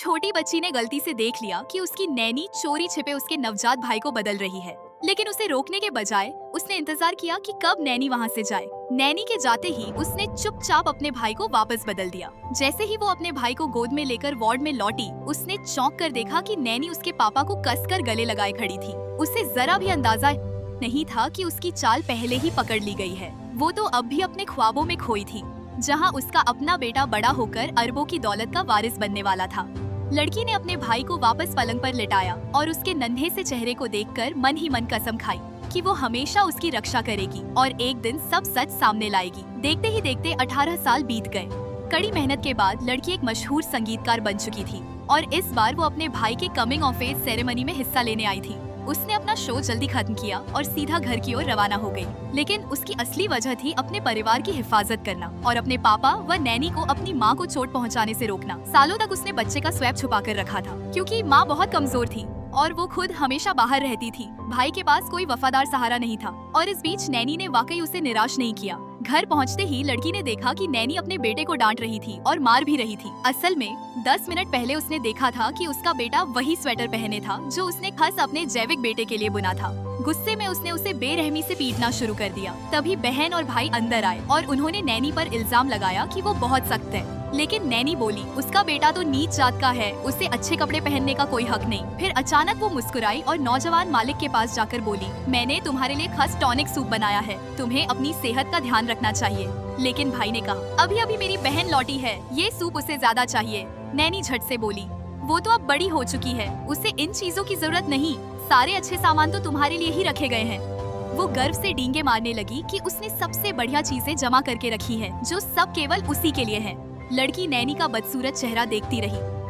छोटी बच्ची ने गलती से देख लिया कि उसकी नैनी चोरी छिपे उसके नवजात भाई को बदल रही है, लेकिन उसे रोकने के बजाय उसने इंतजार किया कि कब नैनी वहाँ से जाए। नैनी के जाते ही उसने चुपचाप अपने भाई को वापस बदल दिया। जैसे ही वो अपने भाई को गोद में लेकर वार्ड में लौटी, उसने चौंक कर देखा कि नैनी उसके पापा को कसकर गले लगाए खड़ी थी। उसे जरा भी अंदाजा नहीं था कि उसकी चाल पहले ही पकड़ ली गई है। वो तो अब भी अपने ख्वाबों में खोई थी, जहाँ उसका अपना बेटा बड़ा होकर अरबों की दौलत का वारिस बनने वाला था। लड़की ने अपने भाई को वापस पलंग पर लिटाया और उसके नन्हे से चेहरे को देखकर मन ही मन कसम खाई कि वो हमेशा उसकी रक्षा करेगी और एक दिन सब सच सामने लाएगी। देखते ही देखते 18 साल बीत गए। कड़ी मेहनत के बाद लड़की एक मशहूर संगीतकार बन चुकी थी और इस बार वो अपने भाई के कमिंग ऑफ एज सेरेमनी में हिस्सा लेने आई थी। उसने अपना शो जल्दी खत्म किया और सीधा घर की ओर रवाना हो गई, लेकिन उसकी असली वजह थी अपने परिवार की हिफाजत करना और अपने पापा व नैनी को अपनी माँ को चोट पहुँचाने से रोकना। सालों तक उसने बच्चे का स्वैप छुपा कर रखा था, क्योंकि माँ बहुत कमजोर थी और वो खुद हमेशा बाहर रहती थी। भाई के पास कोई वफादार सहारा नहीं था और इस बीच नैनी ने वाकई उसे निराश नहीं किया। घर पहुंचते ही लड़की ने देखा कि नैनी अपने बेटे को डांट रही थी और मार भी रही थी। असल में 10 मिनट पहले उसने देखा था कि उसका बेटा वही स्वेटर पहने था जो उसने खास अपने जैविक बेटे के लिए बुना था। गुस्से में उसने उसे बेरहमी से पीटना शुरू कर दिया। तभी बहन और भाई अंदर आए और उन्होंने नैनी पर इल्जाम लगाया कि वो बहुत सख्त है। लेकिन नैनी बोली, उसका बेटा तो नीच जात का है, उसे अच्छे कपड़े पहनने का कोई हक नहीं। फिर अचानक वो मुस्कुराई और नौजवान मालिक के पास जाकर बोली, मैंने तुम्हारे लिए खास टॉनिक सूप बनाया है, तुम्हें अपनी सेहत का ध्यान रखना चाहिए। लेकिन भाई ने कहा, अभी अभी मेरी बहन लौटी है, ये सूप उसे ज्यादा चाहिए। नैनी झट से बोली, वो तो अब बड़ी हो चुकी है, उसे इन चीजों की जरूरत नहीं, सारे अच्छे सामान तो तुम्हारे लिए ही रखे गए हैं। वो गर्व से डींगे मारने लगी कि उसने सबसे बढ़िया चीजें जमा करके रखी है, जो सब केवल उसी के लिए है। लड़की नैनी का बदसूरत चेहरा देखती रही।